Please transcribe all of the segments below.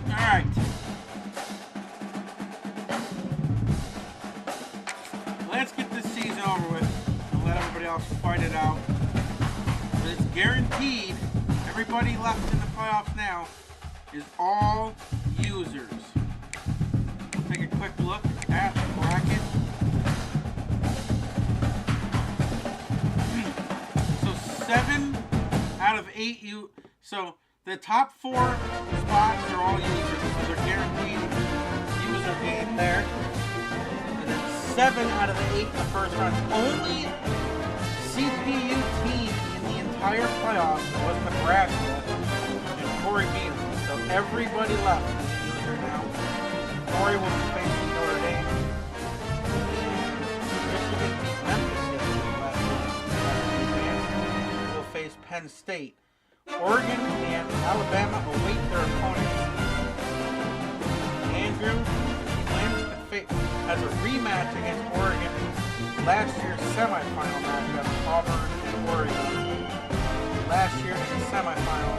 Alright. Let's get this season over with and let everybody else fight it out. But it's guaranteed everybody left in the playoffs now is all users. We'll take a quick look at the bracket. So 7 out of 8 so the top 4 spots are all users, so they're guaranteed user game there. And then 7 out of the 8 in the first round. Only CPU team in the entire playoffs was Nebraska, and Corey beat them. So everybody left is a user now. Corey will be facing Notre Dame. Michigan beat Memphis yesterday last week. Will face Penn State. Oregon and Alabama await their opponents. Andrew has a rematch against Oregon. Last year's semifinal matchup, Auburn and Oregon. Last year in the semifinal.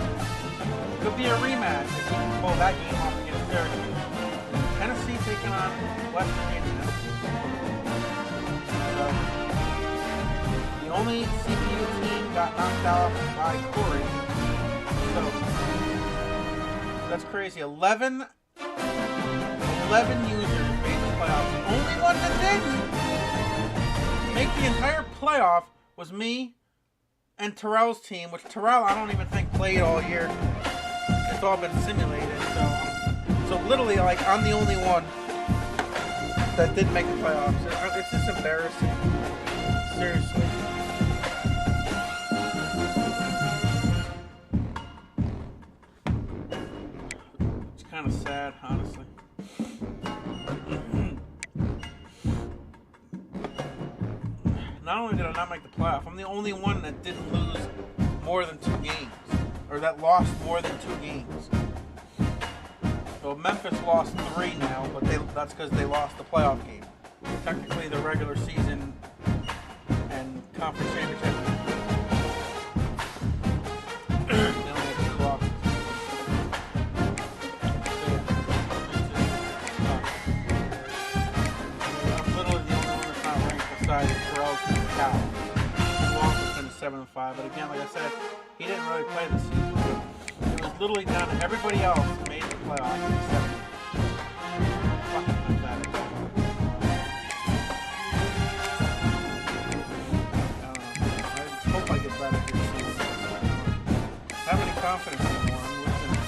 Could be a rematch if he can pull that game off against Syracuse. Tennessee taking on West Virginia. So, the only CPU team got knocked out by Corey. So, that's crazy. 11 users made the playoffs. The only one that didn't make the entire playoff was me and Terrell's team, which Terrell I don't even think played all year. It's all been simulated. So literally, like, I'm the only one that didn't make the playoffs. It's just embarrassing. Seriously. Kind of sad, honestly. Not only did I not make the playoff, I'm the only one that didn't lose more than 2 games, or that lost more than 2 games. So Memphis lost 3 now, but that's because they lost the playoff game. Technically, the regular season and conference championship. Lost in 7-5, but again, like I said, he didn't really play this season. It was literally down to everybody else made the playoffs except me. Fucking pathetic. I just hope I get better this season. I don't have any confidence anymore. I'm losing really.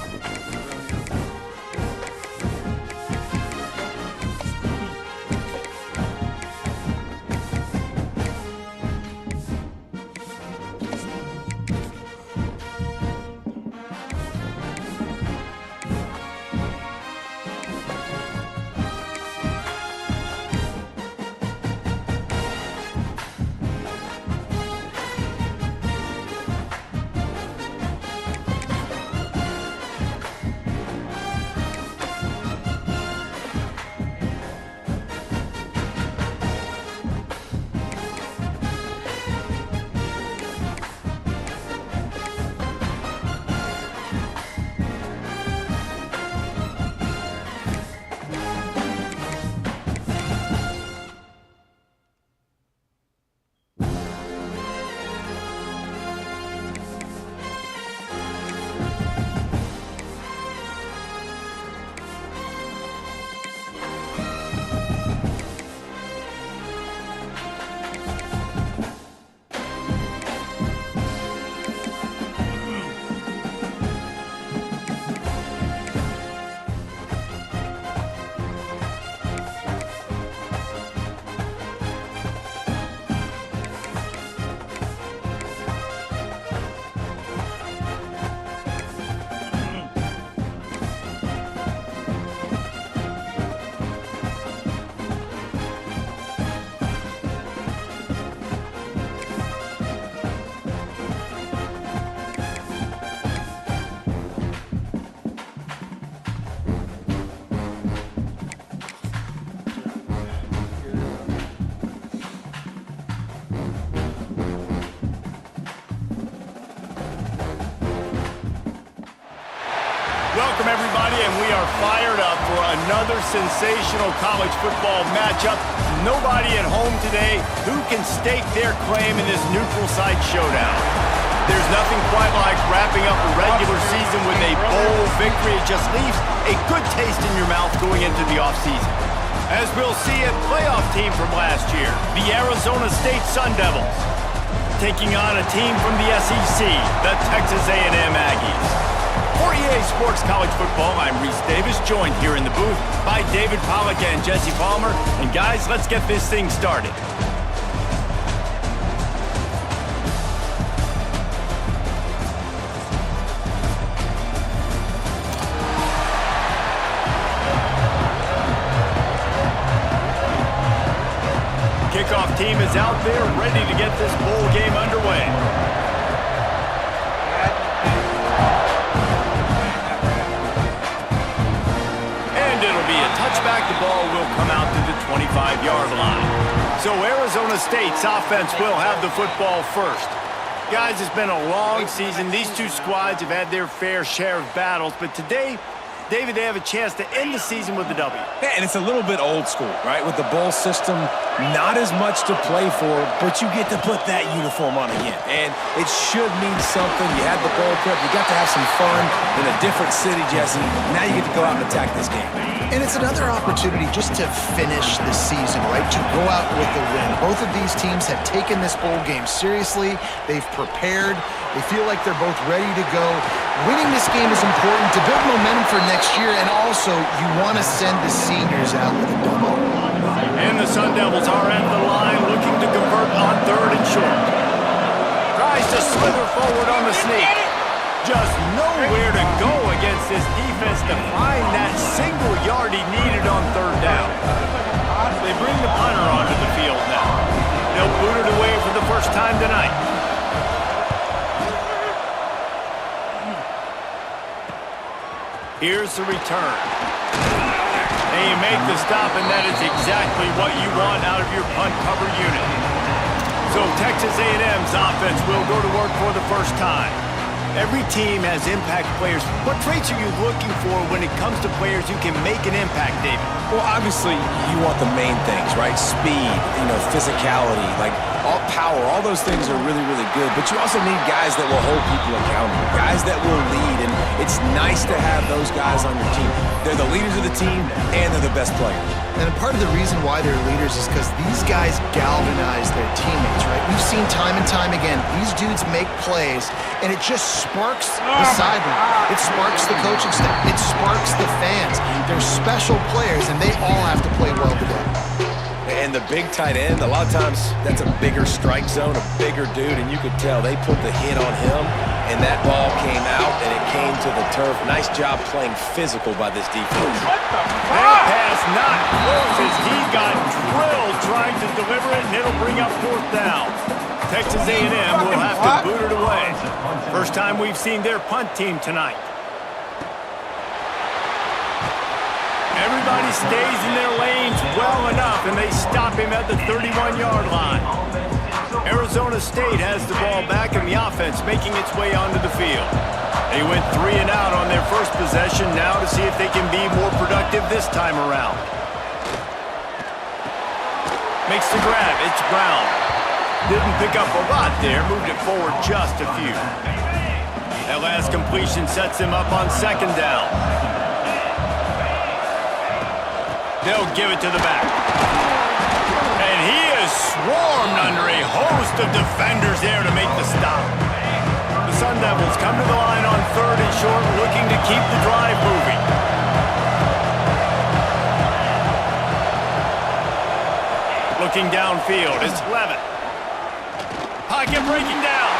Welcome, everybody, and we are fired up for another sensational college football matchup. Nobody at home today who can stake their claim in this neutral site showdown. There's nothing quite like wrapping up a regular season with a bowl victory. It just leaves a good taste in your mouth going into the offseason. As we'll see, a playoff team from last year, the Arizona State Sun Devils, taking on a team from the SEC, the Texas A&M Aggies. For EA Sports College Football, I'm Reese Davis, joined here in the booth by David Pollack and Jesse Palmer. And guys, let's get this thing started. Kickoff team is out there, ready to get this bowl game underway. And it'll be a touchback. The ball will come out to the 25-yard line. So Arizona State's offense will have the football first. Guys, it's been a long season. These two squads have had their fair share of battles, but today, David, they have a chance to end the season with a W. Yeah, and it's a little bit old school, right? With the bowl system, not as much to play for, but you get to put that uniform on again. And it should mean something. You had the bowl prep. You got to have some fun in a different city, Jesse. Now you get to go out and attack this game. And it's another opportunity just to finish the season, right? To go out with a win. Both of these teams have taken this bowl game seriously. They've prepared. They feel like they're both ready to go. Winning this game is important to build momentum for next year, and also you want to send the seniors out with a double. And the Sun Devils are at the line looking to convert on 3rd and short. Tries to slither forward on the sneak. Just nowhere to go against this defense to find that single yard he needed on 3rd down. They bring the punter onto the field now. They'll boot it away for the first time tonight. Here's the return. And you make the stop, and that is exactly what you want out of your punt cover unit. So Texas A&M's offense will go to work for the first time. Every team has impact players. What traits are you looking for when it comes to players who can make an impact, David? Well, obviously, you want the main things, right? Speed, physicality, like all power, all those things are really, really good. But you also need guys that will hold people accountable, guys that will lead. And it's nice to have those guys on your team. They're the leaders of the team, and they're the best players. And part of the reason why they're leaders is because these guys galvanize their teammates, right? We've seen time and time again, these dudes make plays, and it just sparks the sideline. It sparks the coaching staff. It sparks the fans. They're special players, and they all have to play well today. And the big tight end, a lot of times that's a bigger strike zone, a bigger dude, and you could tell they put the hit on him, and that ball came out, and it came to the turf. Nice job playing physical by this defense. That pass not close as he got drilled trying to deliver it, and it'll bring up 4th down. Texas A&M will have to boot it away. First time we've seen their punt team tonight. Everybody stays in their lanes well enough, and they stop him at the 31-yard line. Arizona State has the ball back, and the offense making its way onto the field. They went 3 and out on their first possession, now to see if they can be more productive this time around. Makes the grab. It's Brown. Didn't pick up a lot there, moved it forward just a few. That last completion sets him up on 2nd down. They'll give it to the back. And he is swarmed under a host of defenders there to make the stop. The Sun Devils come to the line on 3rd and short, looking to keep the drive moving. Looking downfield, it's Levitt. Pocket breaking down.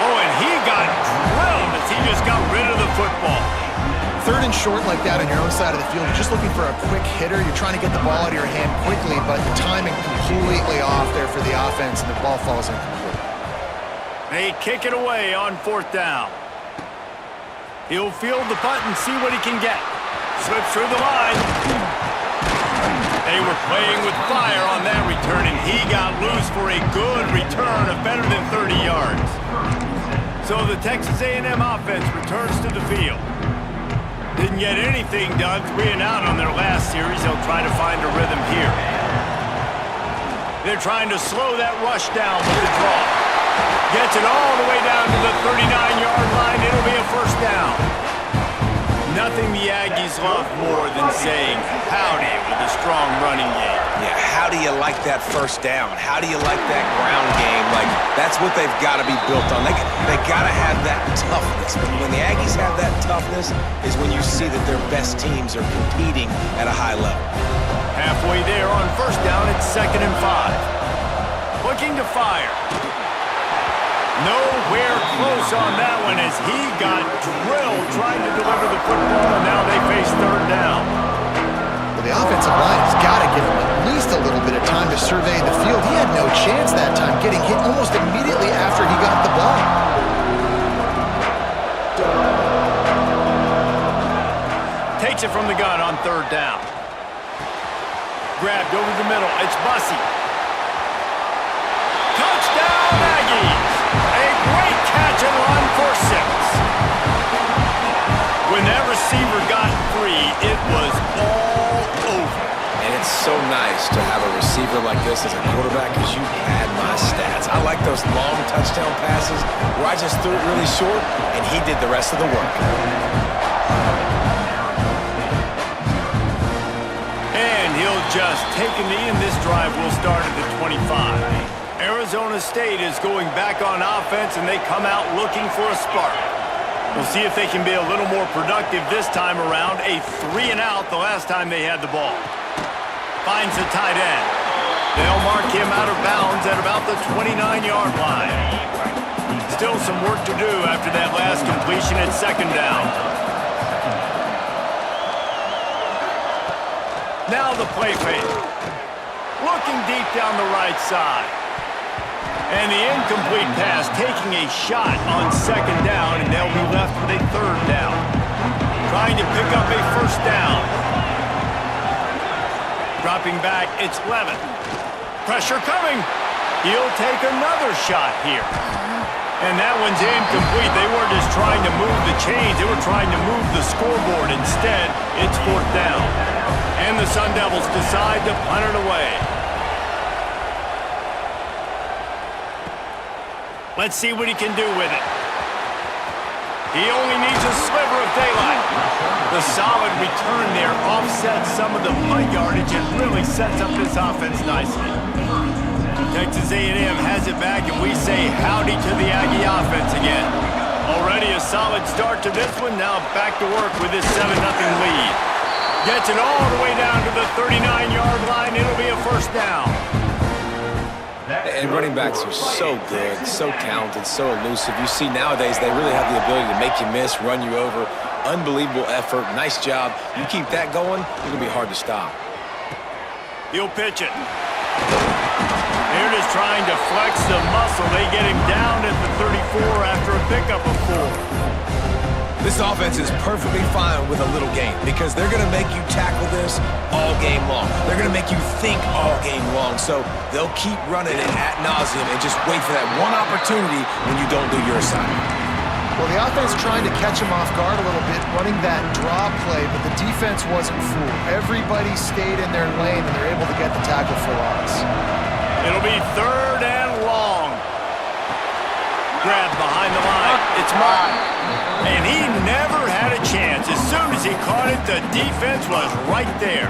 Oh, and he got drilled as he just got rid of the football. 3rd and short like that on your own side of the field, you're just looking for a quick hitter. You're trying to get the ball out of your hand quickly, but the timing completely off there for the offense, and the ball falls incomplete. They kick it away on 4th down. He'll field the punt and see what he can get. Slips through the line. They were playing with fire on that return, and he got loose for a good return of better than 30 yards. So the Texas A&M offense returns to the field. Didn't get anything done, 3 and out on their last series. They'll try to find a rhythm here. They're trying to slow that rush down with the draw. Gets it all the way down to the 39-yard line. It'll be a first down. Nothing the Aggies love more than saying howdy with a strong running game. Yeah, how do you like that first down? How do you like that ground game? Like, that's what they've got to be built on. They got to have that toughness. When the Aggies have that toughness is when you see that their best teams are competing at a high level. Halfway there on first down, it's 2nd and 5. Looking to fire. Nowhere close on that one as he got drilled trying to deliver the football, and now they face 3rd down. Well, the offensive line has got to give him at least a little bit of time to survey the field. He had no chance that time, getting hit almost immediately after he got the ball. Takes it from the gun on 3rd down. Grabbed over the middle. It's Bussey. Touchdown, Aggies! A great catch and run for 6. When that receiver got free, it was all over. And it's so nice to have a receiver like this as a quarterback because you had my stats. I like those long touchdown passes where I just threw it really short and he did the rest of the work. And he'll just take a knee, and this drive will start at the 25. Arizona State is going back on offense, and they come out looking for a spark. We'll see if they can be a little more productive this time around. A 3 and out the last time they had the ball. Finds the tight end. They'll mark him out of bounds at about the 29-yard line. Still some work to do after that last completion at 2nd down. Now the play fake. Looking deep down the right side. And the incomplete pass taking a shot on 2nd down, and they'll be left with a 3rd down. Trying to pick up a 1st down. Dropping back, it's Levin. Pressure coming. He'll take another shot here. And that one's incomplete. They weren't just trying to move the chains. They were trying to move the scoreboard. Instead, it's 4th down. And the Sun Devils decide to punt it away. Let's see what he can do with it. He only needs a sliver of daylight. The solid return there offsets some of the punt yardage and really sets up this offense nicely. Texas A&M has it back, and we say howdy to the Aggie offense again. Already a solid start to this one. Now back to work with this 7-0 lead. Gets it all the way down to the 39-yard line. It'll be a 1st down. And running backs are so good, so talented, so elusive. You see nowadays they really have the ability to make you miss, run you over. Unbelievable effort. Nice job. You keep that going, it'll be hard to stop. He'll pitch it. They're just trying to flex the muscle. They get him down at the 34 after a pickup of 4. This offense is perfectly fine with a little game because they're going to make you tackle this all game long. They're going to make you think all game long. So they'll keep running it ad nauseum and just wait for that one opportunity when you don't do your assignment. Well, the offense trying to catch him off guard a little bit, running that draw play, but the defense wasn't fooled. Everybody stayed in their lane, and they're able to get the tackle for loss. It'll be 3rd and long. Grab behind the line. It's Martin. And he never had a chance. As soon as he caught it, the defense was right there.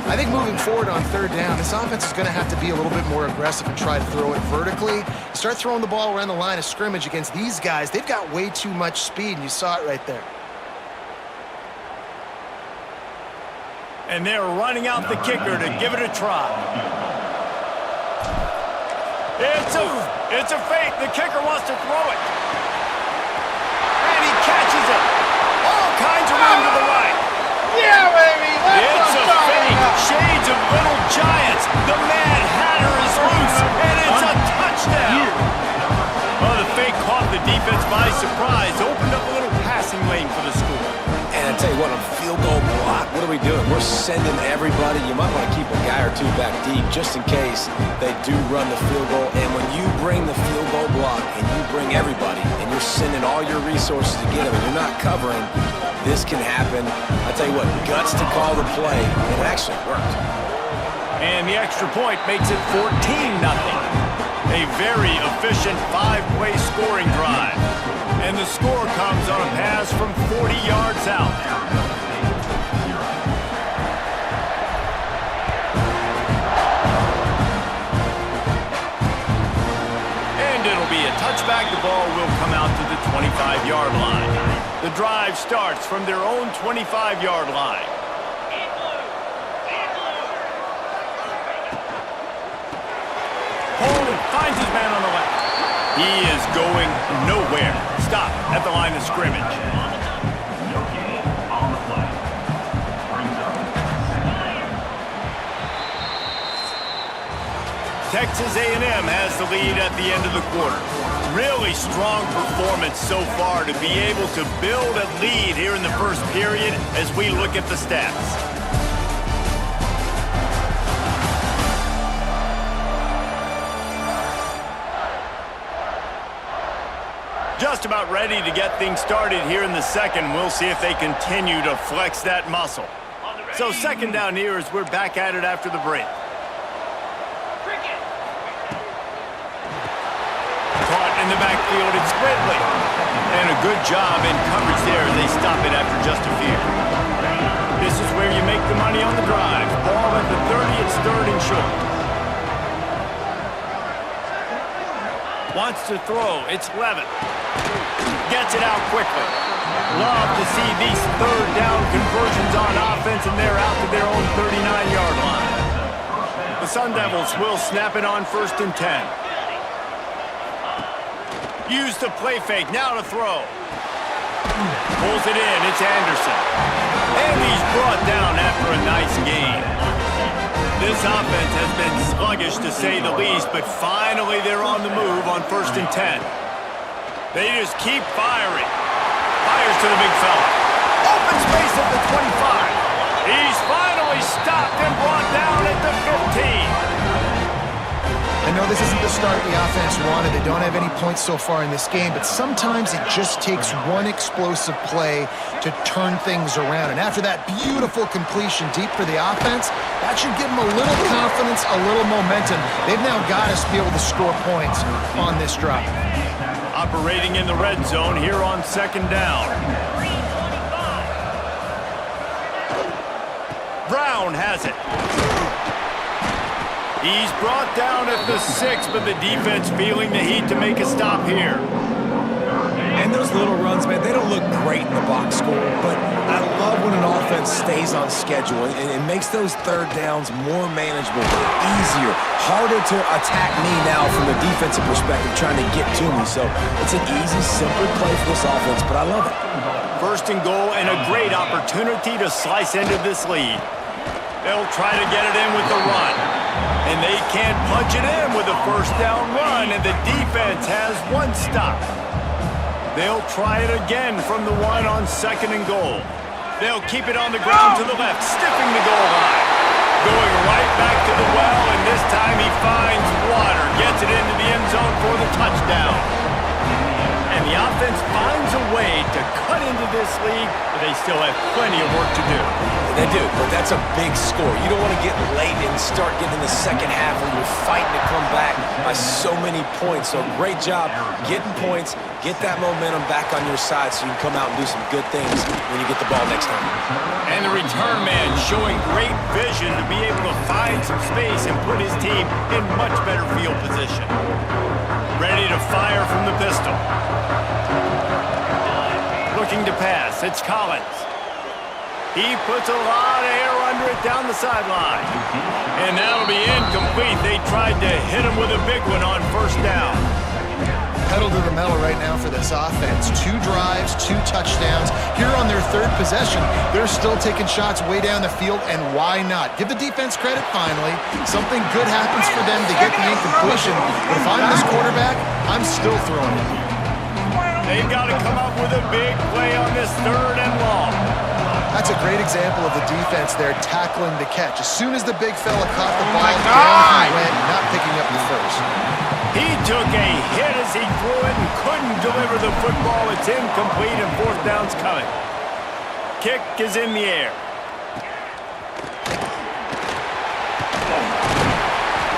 I think moving forward on 3rd down, this offense is going to have to be a little bit more aggressive and try to throw it vertically. Start throwing the ball around the line of scrimmage against these guys. They've got way too much speed, and you saw it right there. And they're running out the kicker to give it a try. It's a fake. The kicker wants to throw it. And he catches it. All kinds of room to the right. Yeah, baby. It's a fake. Shades of Little Giants. The Mad Hatter is loose, and it's a touchdown. Oh, the fake caught the defense by surprise. Opened up a little passing lane for the score. And I tell you what, on field goal block, what are we doing? We're sending everybody. You might want to keep a guy or two back deep just in case they do run the field goal. And when you bring the field goal block and you bring everybody and you're sending all your resources to get them and you're not covering, this can happen. I tell you what, guts to call the play. It actually worked. And the extra point makes it 14-0. A very efficient 5-play scoring drive. And the score comes on a pass from 40 yards out. And it'll be a touchback. The ball will come out to the 25-yard line. The drive starts from their own 25-yard line. Poland finds his man on the left. He is going nowhere. Stop at the line of scrimmage. Texas A&M has the lead at the end of the quarter. Really strong performance so far to be able to build a lead here in the first period as we look at the stats. Just about ready to get things started here in the second. We'll see if they continue to flex that muscle. So second down here as we're back at it after the break. Caught in the backfield, it's Ridley. And a good job in coverage there as they stop it after just a few. This is where you make the money on the drive. Ball at the 30, it's third and short. Wants to throw, it's Levin. Gets it out quickly. Love to see these third down conversions on offense, and they're out to their own 39-yard line. The Sun Devils will snap it on 1st and 10. Use the play fake, now to throw. Pulls it in, it's Anderson. And he's brought down after a nice gain. This offense has been sluggish to say the least, but finally they're on the move on 1st and 10. They just keep firing. Fires to the big fella. Open space at the 25. He's finally stopped and brought down at the 15. I know this isn't the start the offense wanted. They don't have any points so far in this game, but sometimes it just takes one explosive play to turn things around. And after that beautiful completion deep for the offense, that should give them a little confidence, a little momentum. They've now got to be able to score points on this drive. Operating in the red zone here on second down. Brown has it. He's brought down at the 6, but the defense feeling the heat to make a stop here. And those little runs, man, they don't look great in the box score, but I love when an offense stays on schedule and it makes those third downs more manageable, easier, harder to attack me now from a defensive perspective trying to get to me. So it's an easy, simple play for this offense, but I love it. 1st and goal and a great opportunity to slice into this lead. They'll try to get it in with the run. And they can't punch it in with a 1st down run, and the defense has one stop. They'll try it again from the 1 on 2nd and goal. They'll keep it on the ground to the left, stiffing the goal line. Going right back to the well, and this time he finds water, gets it into the end zone for the touchdown. And the offense finds a way to cut into this lead, but they still have plenty of work to do. They do, but that's a big score. You don't want to get late and start getting in the second half when you're fighting to come back by so many points. So great job getting points, get that momentum back on your side so you can come out and do some good things when you get the ball next time. And the return man showing great vision to be able to find some space and put his team in much better field position. Ready to fire from the pistol. Looking to pass, it's Collins. He puts a lot of air under it down the sideline. And that'll be incomplete. They tried to hit him with a big one on 1st down. Pedal to the metal right now for this offense. 2 drives, 2 touchdowns. Here on their 3rd possession, they're still taking shots way down the field, and why not? Give the defense credit finally. Something good happens for them to get the incompletion. But if I'm this quarterback, I'm still throwing it. They've got to come up with a big play on this 3rd and long. That's a great example of the defense there tackling the catch. As soon as the big fella caught the ball, down he went, not picking up the first. He took a hit as he threw it and couldn't deliver the football. It's incomplete and 4th down's coming. Kick is in the air.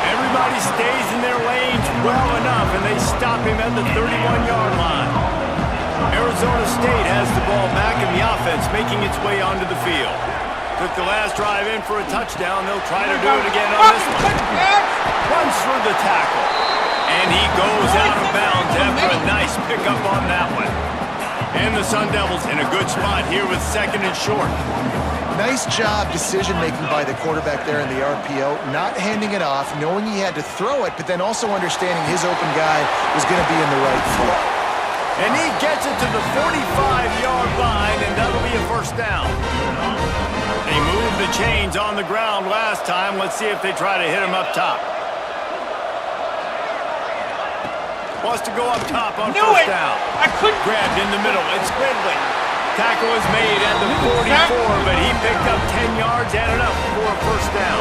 Everybody stays in their lanes well enough, and they stop him at the 31-yard line. Arizona State has the ball back, and the offense making its way onto the field. Took the last drive in for a touchdown. They'll try to do it again on this one. Runs for the tackle. And he goes out of bounds after a nice pickup on that one. And the Sun Devils in a good spot here with 2nd and short. Nice job decision-making by the quarterback there in the RPO, not handing it off, knowing he had to throw it, but then also understanding his open guy was going to be in the right flow. And he gets it to the 45-yard line, and that'll be a first down. They moved the chains on the ground last time. Let's see if they try to hit him up top. Wants to go up top on first down. I couldn't. Grabbed in the middle. It's Ridley. Tackle is made at the 44, but he picked up 10 yards and enough for a first down.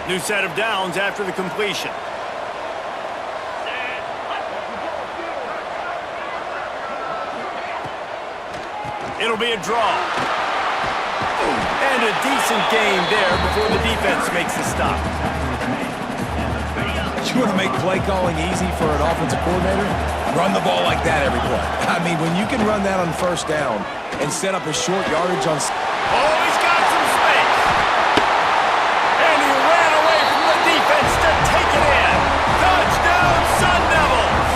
New set of downs after the completion. It'll be a draw. And a decent game there before the defense makes the stop. You want to make play calling easy for an offensive coordinator? Run the ball like that every play. I mean, when you can run that on first down and set up a short yardage on... Oh, he's got some space. And he ran away from the defense to take it in. Touchdown, Sun Devils.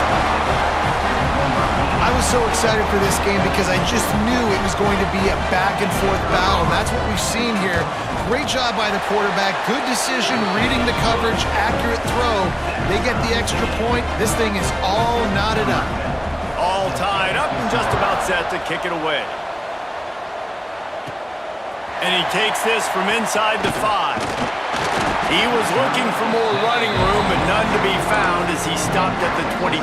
I was so excited for this game because I just knew it was going to be a back-and-forth battle, and that's what we've seen here. Great job by the quarterback. Good decision, reading the coverage, accurate throw. They get the extra point. This thing is all knotted up. All tied up and just about set to kick it away. And he takes this from inside the 5. He was looking for more running room, but none to be found as he stopped at the 23.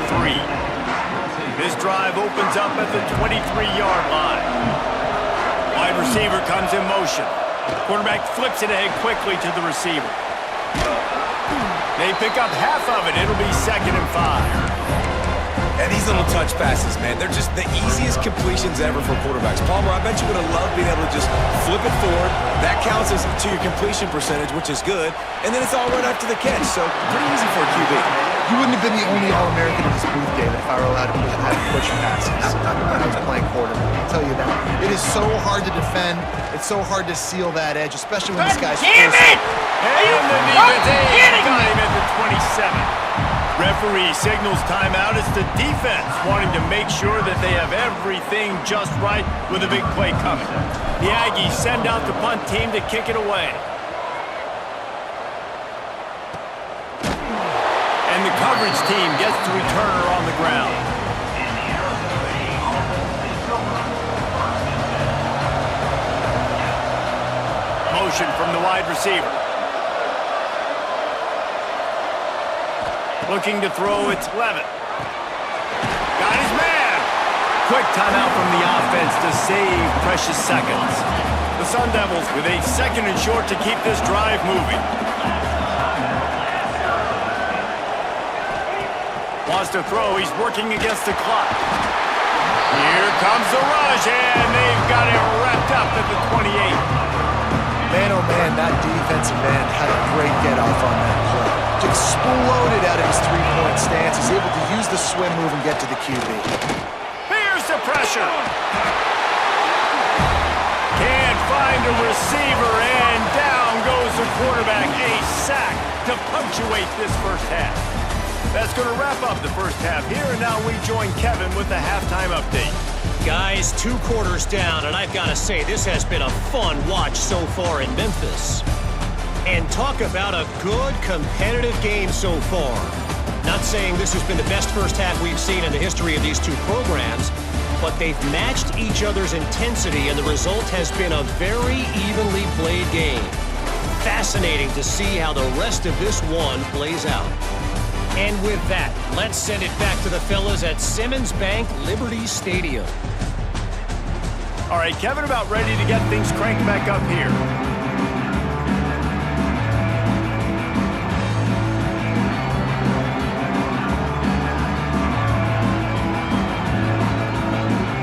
This drive opens up at the 23-yard line. Wide receiver comes in motion. Quarterback flips it ahead quickly to the receiver. They pick up half of it. It'll be 2nd and 5. And these little touch passes, man, they're just the easiest completions ever for quarterbacks. Palmer, I bet you would have loved being able to just flip it forward. That counts as to your completion percentage, which is good. And then it's all right after the catch, so pretty easy for a QB. You wouldn't have been the only All-American in this booth, David, if I were allowed to push passes when I was playing quarterback. I'll tell you that. It is so hard to defend. It's so hard to seal that edge, especially when this guy's Damn close. it! And the defense got him at the 27. Referee signals timeout. It's the defense wanting to make sure that they have everything just right with a big play coming. The Aggies send out the punt team to kick it away. And the coverage team gets the returner on the ground. Motion from the wide receiver. Looking to throw, it's Levitt. Got his man. Quick timeout from the offense to save precious seconds. The Sun Devils with a 2nd and short to keep this drive moving. Wants to throw, he's working against the clock. Here comes the rush, and they've got it wrapped up at the 28. Man, oh man, that defensive end had a great get-off on that play. Exploded out of his three-point stance. He's able to use the swim move and get to the QB. Here's the pressure. Can't find a receiver, and down goes the quarterback. A sack to punctuate this first half. That's going to wrap up the first half here, and now we join Kevin with the halftime update. Guys, 2 quarters down, and I've got to say, this has been a fun watch so far in Memphis. And talk about a good, competitive game so far. Not saying this has been the best first half we've seen in the history of these 2 programs, but they've matched each other's intensity, and the result has been a very evenly played game. Fascinating to see how the rest of this one plays out. And with that, let's send it back to the fellas at Simmons Bank Liberty Stadium. All right, Kevin, about ready to get things cranked back up here.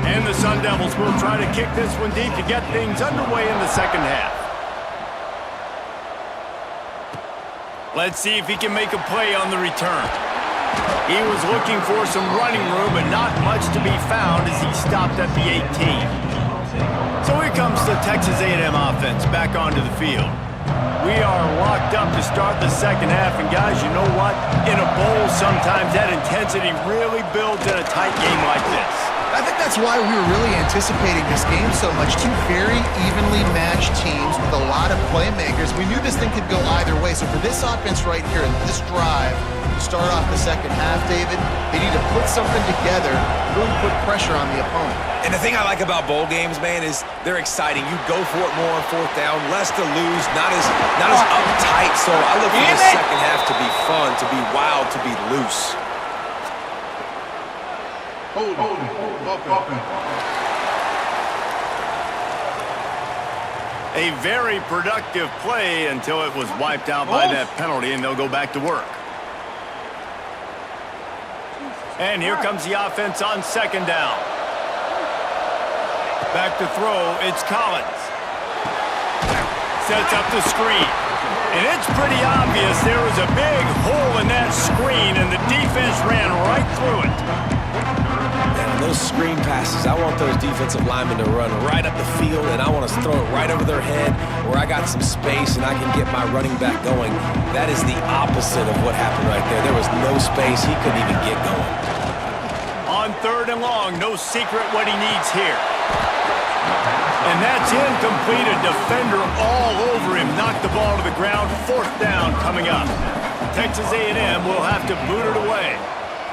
And And the Sun Devils will try to kick this one deep to get things underway in the second half. Let's see if he can make a play on the return. He was looking for some running room, but not much to be found as he stopped at the 18. So here comes the Texas A&M offense back onto the field. We are locked up to start the second half, and guys, you know what? In a bowl, sometimes that intensity really builds in a tight game like this. I think that's why we were really anticipating this game so much. Two very evenly matched teams with a lot of playmakers. We knew this thing could go either way. So for this offense right here, this drive, to start off the second half, David, they need to put something together, really put pressure on the opponent. And the thing I like about bowl games, man, is they're exciting. You go for it more on fourth down, less to lose, not as uptight. So I look for the second half to be fun, to be wild, to be loose. A very productive play until it was wiped out by that penalty, and they'll go back to work. And here comes the offense on second down. Back to throw, it's Collins. Sets up the screen. And it's pretty obvious there was a big hole in that screen, and the defense ran right through it. And those screen passes, I want those defensive linemen to run right up the field, and I want to throw it right over their head where I got some space and I can get my running back going. That is the opposite of what happened right there. There was no space. He couldn't even get going. On third and long, no secret what he needs here. And that's incomplete. A defender all over him. Knocked the ball to the ground. Fourth down coming up. Texas A&M will have to boot it away.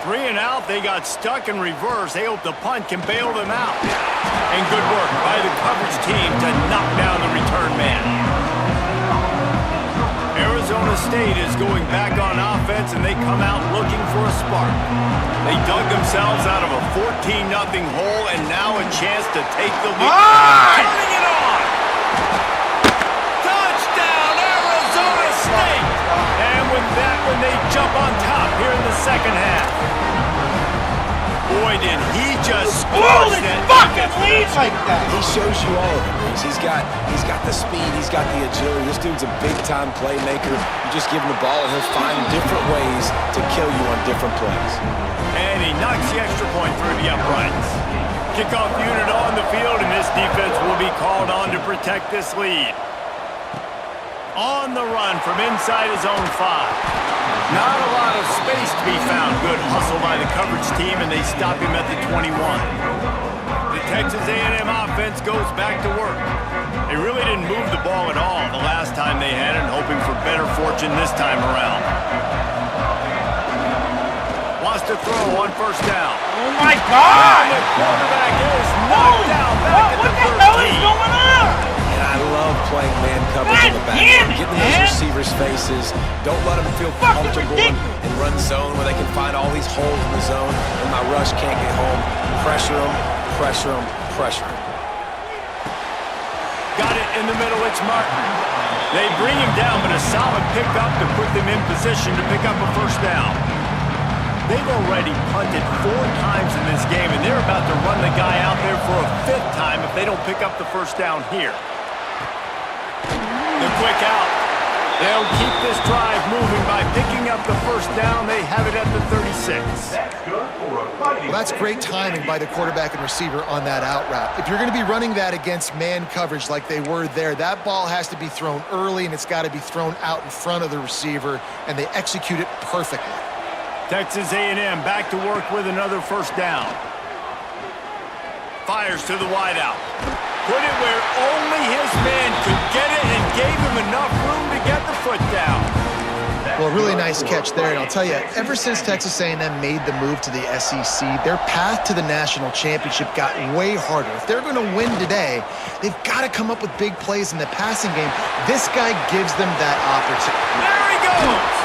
3 and out. They got stuck in reverse. They hope the punt can bail them out. And good work by the coverage team to knock down the return man. Arizona State is going back on offense, and they come out looking for a spark. They dug themselves out of a 14-0 hole, and now a chance to take the lead. Turning it on! Touchdown, Arizona State! And with that one, they jump on top here in the second half. Boy, did he just squash that fucking lead like that! He shows you all of it, Reese. He's got the speed, he's got the agility. This dude's a big-time playmaker. You just give him the ball, and he'll find different ways to kill you on different plays. And he knocks the extra point through the uprights. Kickoff unit on the field, and this defense will be called on to protect this lead. On the run from inside his own 5. Not a lot of space to be found. Good hustle by the coverage team, and they stop him at the 21. The Texas A&M offense goes back to work. They really didn't move the ball at all the last time they had it, hoping for better fortune this time around. Wants to throw on first down. Oh my God! And the quarterback is knocked down back at the 13. What the hell is going on? And I love playing man coverage in the back. Getting in those receivers' faces. Don't let them feel comfortable in run zone where they can find all these holes in the zone and my rush can't get home. Pressure them, pressure them, pressure them. Got it in the middle, it's Martin. They bring him down, but a solid pickup to put them in position to pick up a first down. They've already punted 4 times in this game, and they're about to run the guy out there for a 5th time if they don't pick up the first down here. The quick out. They'll keep this drive moving by picking up the first down. They have it at the 36. Well, that's great timing by the quarterback and receiver on that out route. If you're going to be running that against man coverage like they were there, that ball has to be thrown early, and it's got to be thrown out in front of the receiver, and they execute it perfectly. Texas A&M back to work with another first down. Fires to the wideout. Put it where only his man could get it and gave him enough room to get the foot down. Well, really nice catch there, and I'll tell you, ever since Texas A&M made the move to the SEC, their path to the national championship got way harder. If they're going to win today, they've got to come up with big plays in the passing game. This guy gives them that opportunity. There he goes!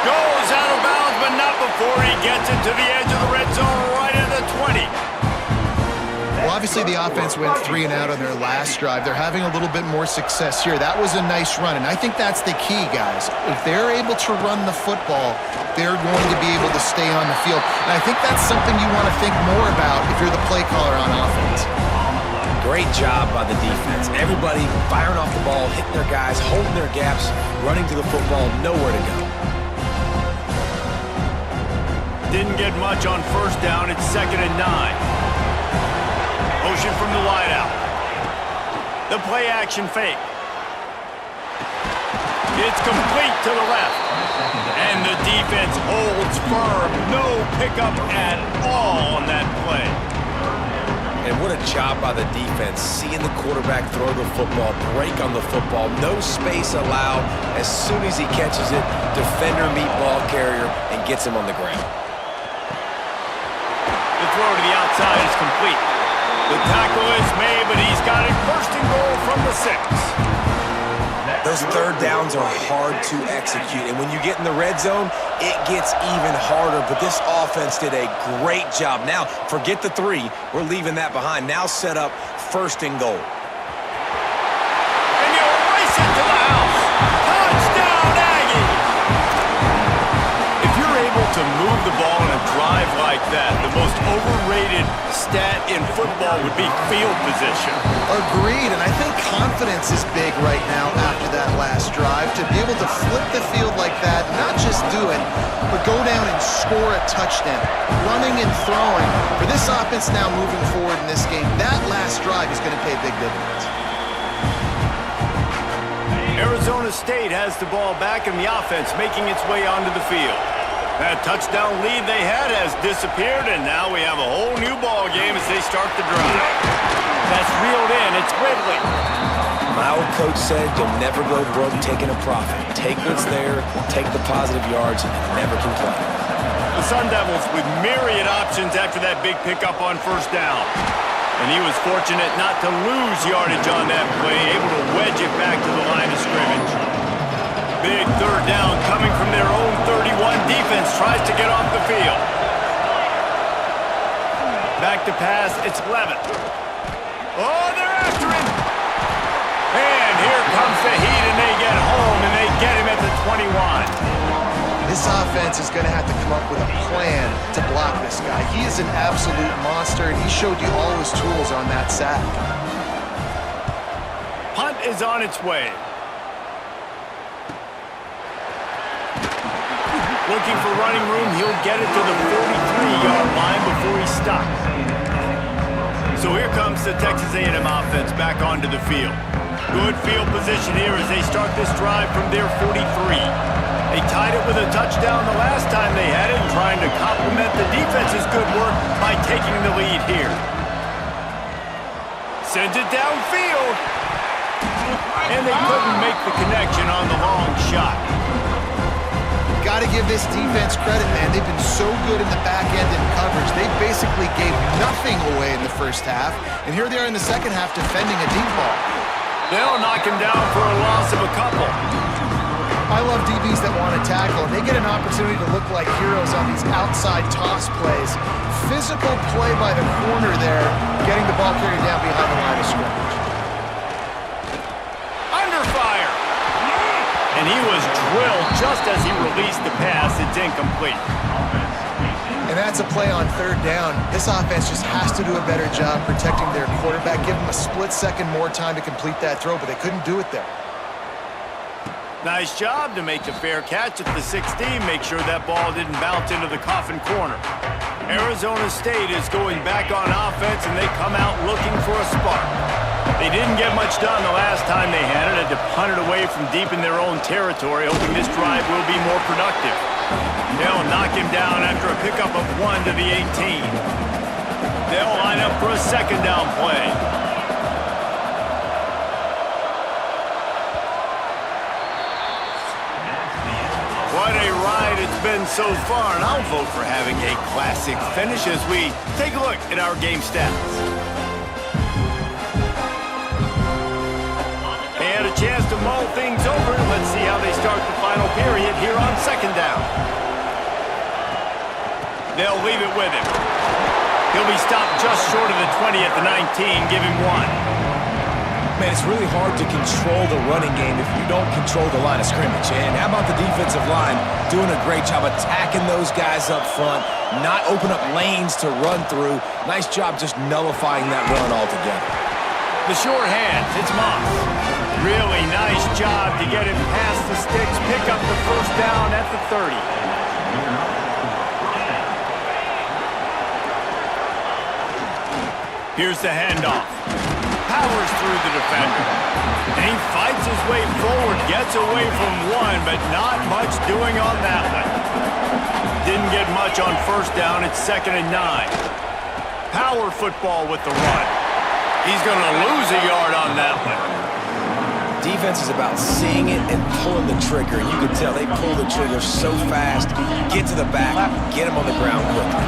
Goes out of bounds, but not before he gets it to the edge of the red zone right at the 20. Well, obviously the offense went 3 and out on their last drive. They're having a little bit more success here. That was a nice run, and I think that's the key, guys. If they're able to run the football, they're going to be able to stay on the field. And I think that's something you want to think more about if you're the play caller on offense. Great job by the defense. Everybody firing off the ball, hitting their guys, holding their gaps, running to the football, nowhere to go. Didn't get much on first down. It's 2nd and 9. Motion from the wideout. The play action fake. It's complete to the left. And the defense holds firm. No pickup at all on that play. And what a job by the defense, seeing the quarterback throw the football, break on the football, no space allowed. As soon as he catches it, defender meet ball carrier and gets him on the ground. The throw to the outside is complete. The tackle is made, but he's got it first and goal from the 6. Those third downs are hard to execute, and when you get in the red zone, it gets even harder, but this offense did a great job. Now, forget the 3. We're leaving that behind. Now set up first and goal. And you race it to the house. Touchdown, Aggie! If you're able to move the ball in a drive like that, the most overrated stat in football would be field position. Agreed, and I think confidence is big right now after that last drive. To be able to flip the field like that, not just do it, but go down and score a touchdown. Running and throwing. For this offense now moving forward in this game, that last drive is going to pay big dividends. Arizona State has the ball back and the offense making its way onto the field. That touchdown lead they had has disappeared, and now we have a whole new ball game as they start the drive. That's reeled in. It's Ridley. My old coach said you'll never go broke taking a profit. Take what's there, take the positive yards, and never complain. The Sun Devils with myriad options after that big pickup on first down. And he was fortunate not to lose yardage on that play, able to wedge it back to the line of scrimmage. Big third down coming from their own 31. Defense tries to get off the field. Back to pass, it's Levitt. Oh, they're after him! And here comes the heat, and they get home, and they get him at the 21. This offense is going to have to come up with a plan to block this guy. He is an absolute monster, and he showed you all his tools on that sack. Punt is on its way. Looking for running room, he'll get it to the 43-yard line before he stops. So here comes the Texas A&M offense back onto the field. Good field position here as they start this drive from their 43. They tied it with a touchdown the last time they had it, trying to complement the defense's good work by taking the lead here. Sends it downfield. And they couldn't make the connection on the long shot. Got to give this defense credit, man. They've been so good in the back end in coverage. They basically gave nothing away in the first half, and here they are in the second half defending a deep ball. They'll knock him down for a loss of a couple. I love DBs that want to tackle, and they get an opportunity to look like heroes on these outside toss plays. Physical play by the corner there, getting the ball carried down behind the line of scrimmage. Under fire! And he was drilled just as he released the pass. It's incomplete. And that's a play on third down. This offense just has to do a better job protecting their quarterback. Give them a split second more time to complete that throw, but they couldn't do it there. Nice job to make the fair catch at the 16. Make sure that ball didn't bounce into the coffin corner. Arizona State is going back on offense, and they come out looking for a spark. They didn't get much done the last time they had it. Had to punt it away from deep in their own territory, hoping this drive will be more productive. They'll knock him down after a pickup of 1 to the 18. They'll line up for a second down play. What a ride it's been so far, and I'll vote for having a classic finish as we take a look at our game stats. They had a chance to mull things over. Let's see how they start the final period here on second down. They'll leave it with him. He'll be stopped just short of the 20 at the 19. Give him 1. Man, it's really hard to control the running game if you don't control the line of scrimmage. And how about the defensive line doing a great job attacking those guys up front, not open up lanes to run through. Nice job just nullifying that run altogether. The short hands, it's Moss. Really nice job to get it past the sticks, pick up the first down at the 30. Here's the handoff. Powers through the defender. And he fights his way forward, gets away from one, but not much doing on that one. Didn't get much on first down, it's 2nd and 9. Power football with the run. He's going to lose a yard on that one. Defense is about seeing it and pulling the trigger. You can tell they pull the trigger so fast, get to the back, get him on the ground quickly.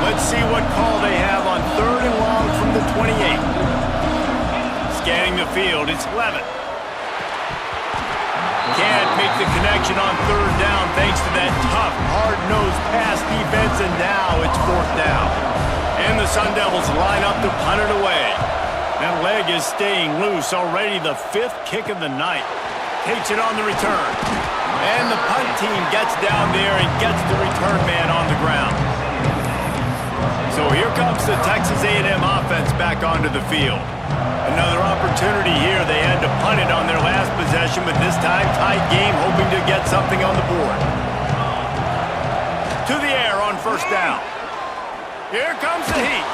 Let's see what call they have on 3rd and long from the 28. Scanning the field, it's Levitt. Can't make the connection on 3rd down thanks to that tough, hard-nosed pass defense, and now it's 4th down. And the Sun Devils line up to punt it away. That leg is staying loose, already the 5th kick of the night. Takes it on the return. And the punt team gets down there and gets the return man on the ground. So here comes the Texas A&M offense back onto the field. Another opportunity here. They had to punt it on their last possession, but this time tight game, hoping to get something on the board. To the air on 1st down. Here comes the heat.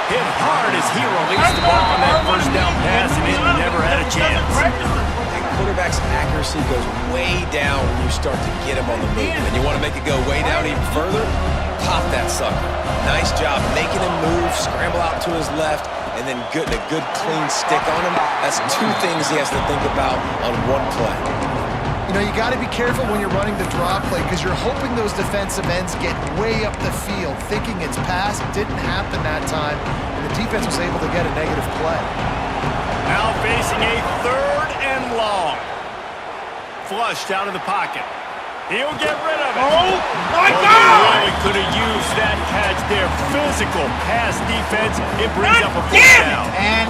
Hit hard as he released the ball on that 1st down pass, and it never had a chance. That quarterback's accuracy goes way down when you start to get him on the move. And you want to make it go way down even further? Pop that sucker. Nice job making him move, scramble out to his left, and then getting a good clean stick on him. That's 2 things he has to think about on one play. You know, you got to be careful when you're running the draw play because you're hoping those defensive ends get way up the field, thinking it's pass. It didn't happen that time, and the defense was able to get a negative play. Now facing a 3rd and long. Flushed out of the pocket. He'll get rid of it. Oh, my They God! really could have used that catch there. Physical pass defense. It brings up a 4th down. And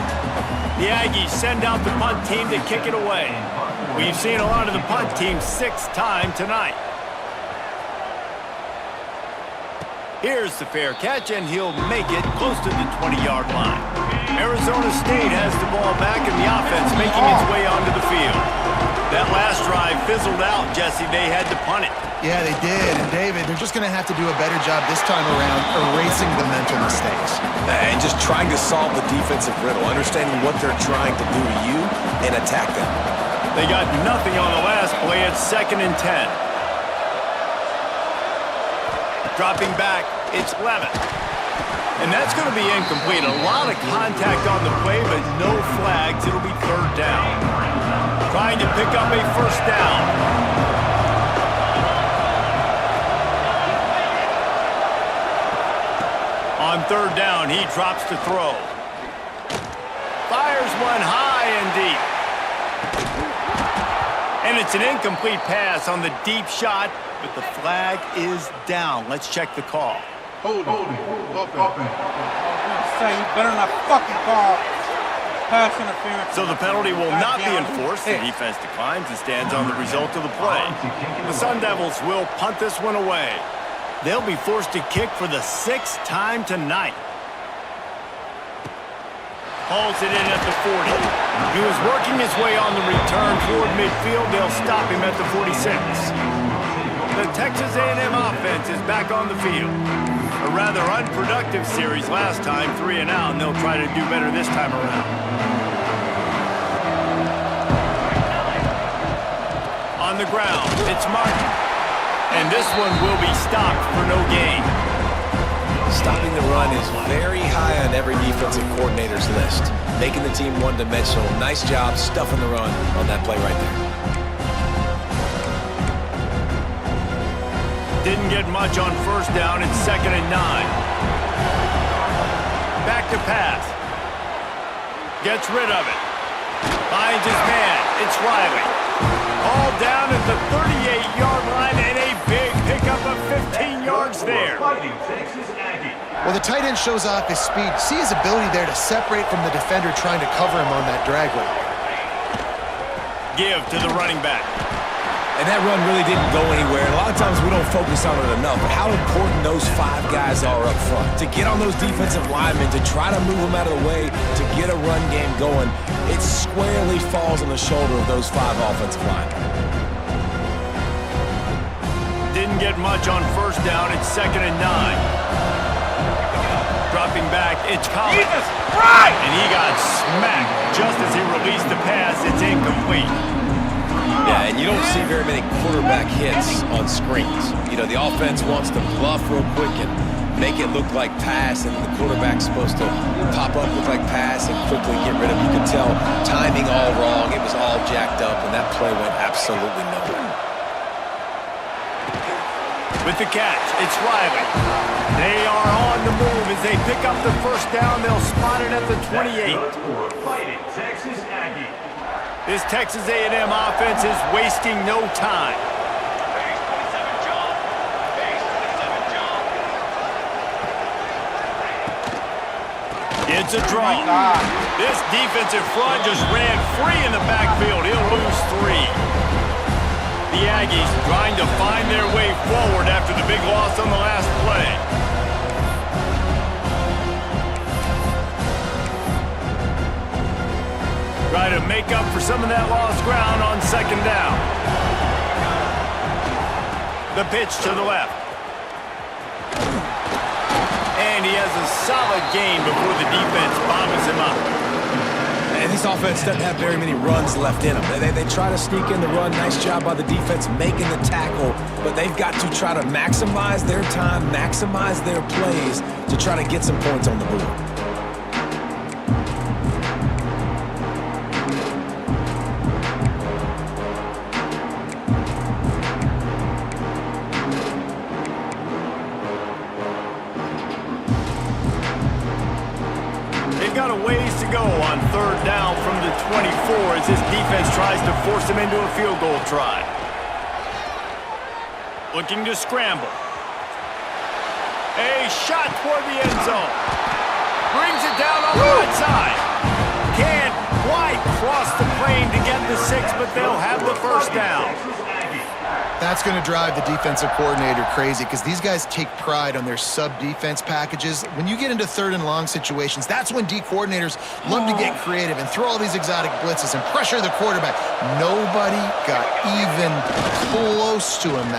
The Aggies send out the punt team to kick it away. We've seen a lot of the punt team 6th time tonight. Here's the fair catch, and he'll make it close to the 20-yard line. Arizona State has the ball back, and the offense making its way onto the field. That last drive fizzled out, Jesse. They had to punt it. Yeah, they did. And, David, they're just going to have to do a better job this time around erasing the mental mistakes. And just trying to solve the defensive riddle, understanding what they're trying to do to you and attack them. They got nothing on the last play. It's 2nd and 10. Dropping back, it's Levitt. And that's going to be incomplete. A lot of contact on the play, but no flags. It'll be 3rd down. Trying to pick up a 1st down. On 3rd down, he drops to throw. Fires one high and deep. And it's an incomplete pass on the deep shot, but the flag is down. Let's check the call. hold it. Say you better not fucking call pass interference. So the penalty will not be enforced. The defense declines and stands on the result of the play. The Sun Devils will punt this one away. They'll be forced to kick for the 6th time tonight. Hauls it in at the 40. He was working his way on the return toward midfield. They'll stop him at the 46. The Texas A&M offense is back on the field. A rather unproductive series last time, 3 and out, and they'll try to do better this time around. On the ground, it's Martin. And this one will be stopped for no gain. Stopping the run is very high on every defensive coordinator's list. Making the team one-dimensional. Nice job stuffing the run on that play right there. Didn't get much on 1st down. It's 2nd and 9. Back to pass. Gets rid of it. Finds his man. It's Riley. All down at the 38-yard line, and a big pickup of 15 yards there. Well, the tight end shows off his speed. See his ability there to separate from the defender trying to cover him on that drag route. Give to the running back. And that run really didn't go anywhere. And a lot of times we don't focus on it enough, but how important those 5 guys are up front. To get on those defensive linemen, to try to move them out of the way, to get a run game going, it squarely falls on the shoulder of those 5 offensive linemen. Didn't get much on first down. It's 2nd and 9. Dropping back, it's Collins. Right! And he got smacked just as he released the pass. It's incomplete. Yeah, and you don't see very many quarterback hits on screens. You know, the offense wants to bluff real quick and make it look like pass, and the quarterback's supposed to pop up, look like pass, and quickly get rid of it. You can tell timing all wrong. It was all jacked up, and that play went absolutely nowhere. With the catch, it's Riley. They are on the move as they pick up the first down. They'll spot it at the 28. This Texas A&M offense is wasting no time. It's a draw. This defensive front just ran free in the backfield. He'll lose 3. The Aggies trying to find their way forward after the big loss on the last play. Try to make up for some of that lost ground on 2nd down. The pitch to the left. And he has a solid gain before the defense bombs him up. And this offense doesn't have very many runs left in them. They try to sneak in the run. Nice job by the defense making the tackle. But they've got to try to maximize their time, maximize their plays to try to get some points on the board. Got a ways to go on 3rd down from the 24 as this defense tries to force him into a field goal try. Looking to scramble. A shot toward the end zone. Brings it down on the right side. Can't quite cross the plane to get the 6, but they'll have the first down. That's going to drive the defensive coordinator crazy because these guys take pride on their sub-defense packages. When you get into 3rd and long situations, that's when D coordinators love to get creative and throw all these exotic blitzes and pressure the quarterback. Nobody got even close to him.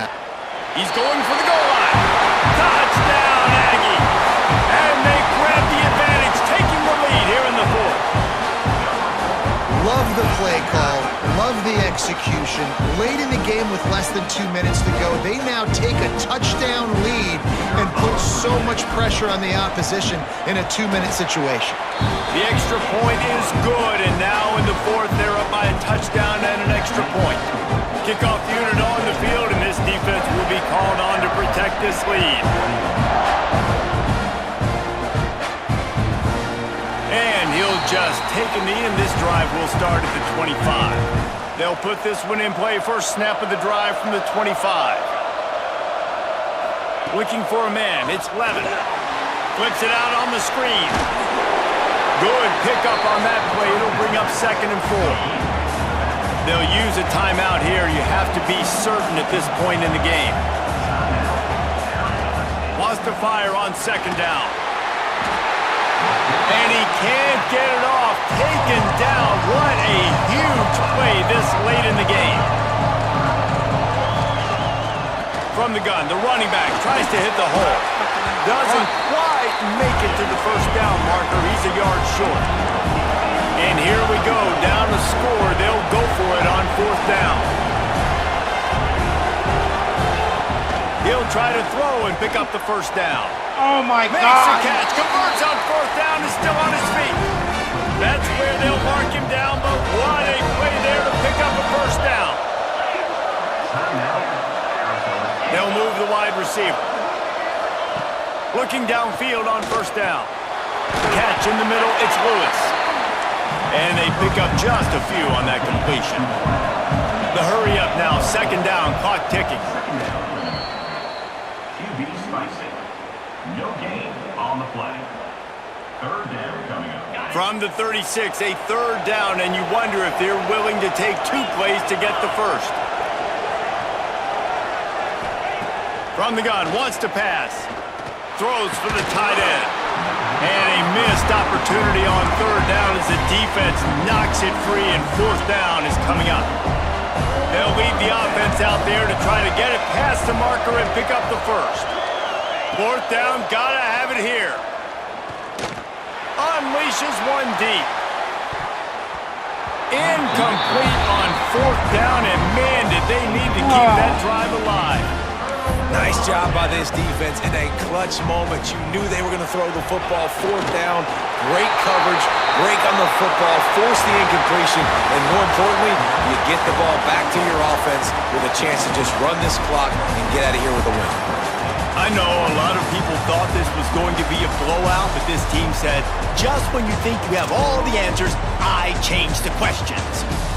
He's going for the goal line. Touchdown, Aggie. And they grab the advantage, taking the lead here in the 4th. Love the play call. Love the execution. Late in the game with less than 2 minutes to go, they now take a touchdown lead and put so much pressure on the opposition in a 2-minute situation. The extra point is good, and now in the 4th, they're up by a touchdown and an extra point. Kickoff unit on the field, and this defense will be called on to protect this lead. And he'll just take a knee, and this drive will start at the 25. They'll put this one in play. First snap of the drive from the 25. Looking for a man. It's Levin. Flips it out on the screen. Good pickup on that play. It'll bring up 2nd and 4. They'll use a timeout here. You have to be certain at this point in the game. Wants to fire on 2nd down. And he can't get it off. Taken down. What a huge play this late in the game. From the gun, the running back tries to hit the hole. Doesn't quite make it to the first down marker. He's a yard short. And here we go. Down the score. They'll go for it on 4th down. He'll try to throw and pick up the first down. Oh, my God. Makes a catch, converts on 4th down, is still on his feet. That's where they'll mark him down, but what a play there to pick up a first down. They'll move the wide receiver. Looking downfield on 1st down. Catch in the middle, it's Lewis. And they pick up just a few on that completion. The hurry up now, 2nd down, clock ticking. No gain on the play. 3rd down coming up. From the 36, a 3rd down, and you wonder if they're willing to take 2 plays to get the first. From the gun, wants to pass. Throws for the tight end. And a missed opportunity on third down as the defense knocks it free, and fourth down is coming up. They'll lead the offense out there to try to get it past the marker and pick up the first. Fourth down, gotta have it here. Unleashes one deep. Incomplete on fourth down, and man, did they need to keep that drive alive. Nice job by this defense in a clutch moment. You knew they were going to throw the football. Fourth down, great coverage, break on the football, force the incompletion, and more importantly, you get the ball back to your offense with a chance to just run this clock and get out of here with a win. I know a lot of people thought this was going to be a blowout, but this team said, just when you think you have all the answers, I change the questions.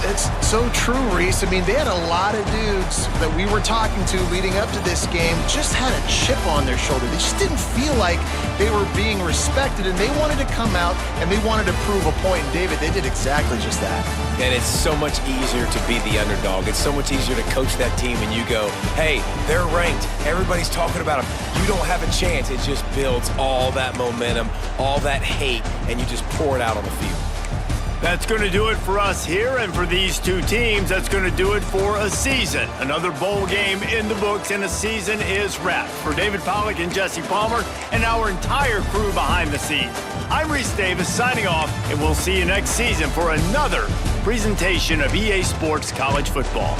It's so true, Reese. I mean, they had a lot of dudes that we were talking to leading up to this game just had a chip on their shoulder. They just didn't feel like they were being respected, and they wanted to come out and they wanted to prove a point. And David, they did exactly just that. And it's so much easier to be the underdog. It's so much easier to coach that team and you go, hey, they're ranked. Everybody's talking about them. You don't have a chance. It just builds all that momentum, all that hate, and you just pour it out on the field. That's going to do it for us here, and for these two teams, that's going to do it for a season. Another bowl game in the books, and a season is wrapped. For David Pollack and Jesse Palmer and our entire crew behind the scenes, I'm Reese Davis signing off, and we'll see you next season for another presentation of EA Sports College Football.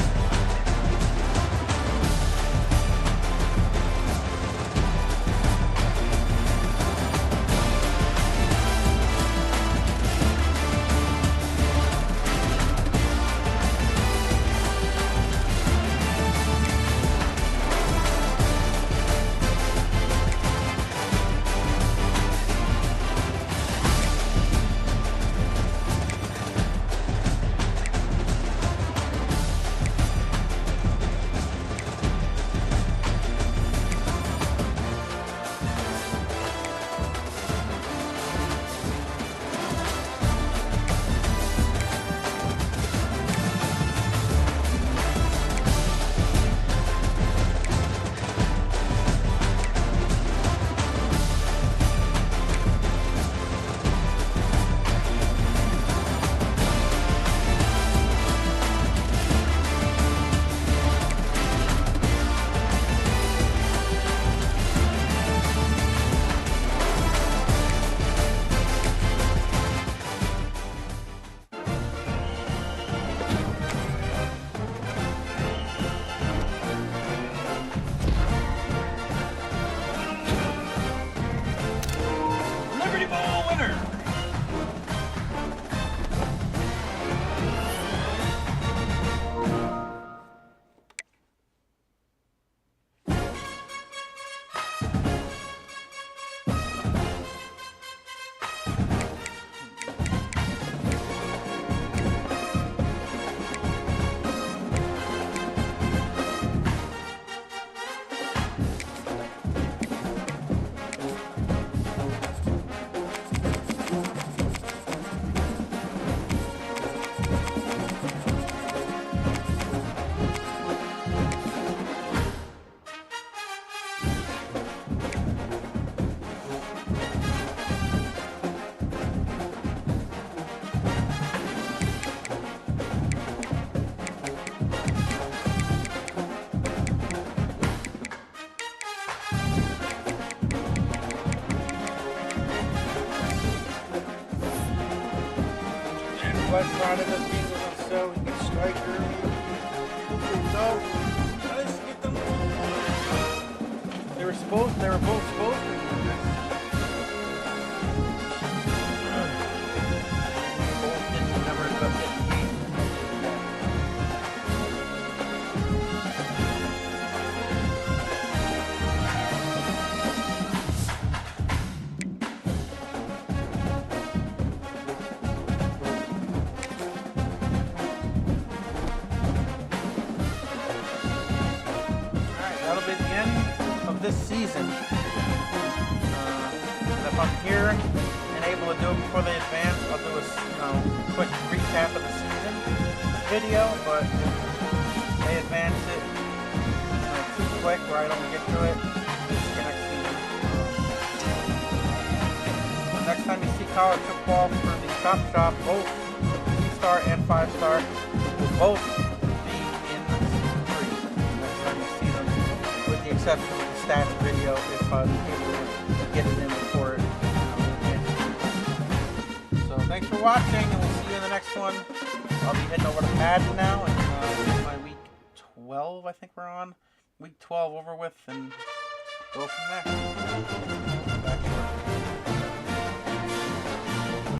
West side of the field on so we can strike early. No, let's get them. They were both supposed to do this. Both didn't never end up getting beat. This season, if I'm here and able to do it before they advance, I'll do a quick recap of the season video. But if they advance it quick where I don't get to it for next season. Next time you see college football for the Chop Shop, both 3-star and 5-star will both be in season 3. Next time you see them, with the exception of the stats video, if I was able to get it in before it. So thanks for watching, and we'll see you in the next one. I'll be heading over to Madden now, and my week 12, I think we're on. Week 12 over with, and go from there. Back to work.